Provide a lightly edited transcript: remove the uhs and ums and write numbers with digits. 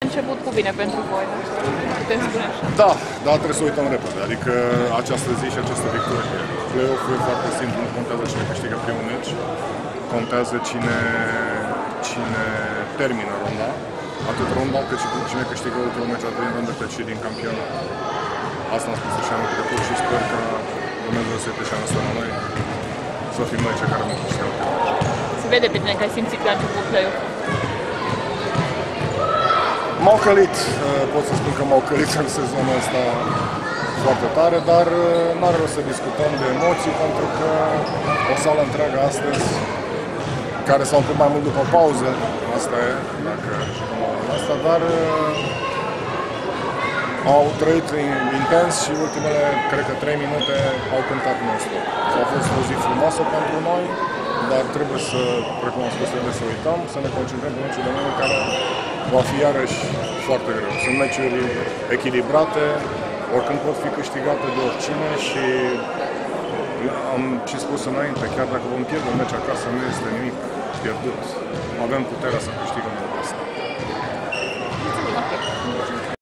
Început cu bine pentru voi, putem spune așa. Da, dar trebuie să uităm repede. Adică această zi și această victorie. Play-off-ul e foarte simplu, nu contează cine câștigă primul meci, contează cine termină ronda, atât ronda cât și cine câștigă ultimul meci atât din rândă cât și din campionat. Asta am spus și anul trecut și sper că Dumnezeu să uite și anul ăsta la noi, să fim noi cei care vom câștiga ultimul meci. Se vede pe tine că ai simțit la început play-off. M-au călit, pot să spun că m-au călit în sezonul ăsta foarte tare, dar n-are rost să discutăm de emoții, pentru că o sală întreagă astăzi, care s-au împlut mai mult după pauză, asta e, dacă jucăm asta, dar au trăit intens și ultimele, cred că 3 minute, au cântat non-stop. A fost o zi frumoasă pentru noi, dar trebuie să, precum am spus, trebuie să uităm, să ne concentrăm pe meciul de mâine, care va fi iarăși foarte greu. Sunt meciuri echilibrate, oricând pot fi câștigate de oricine și am și spus înainte, chiar dacă vom pierde un meci acasă, nu este nimic pierdut. Avem puterea să câștigăm asta.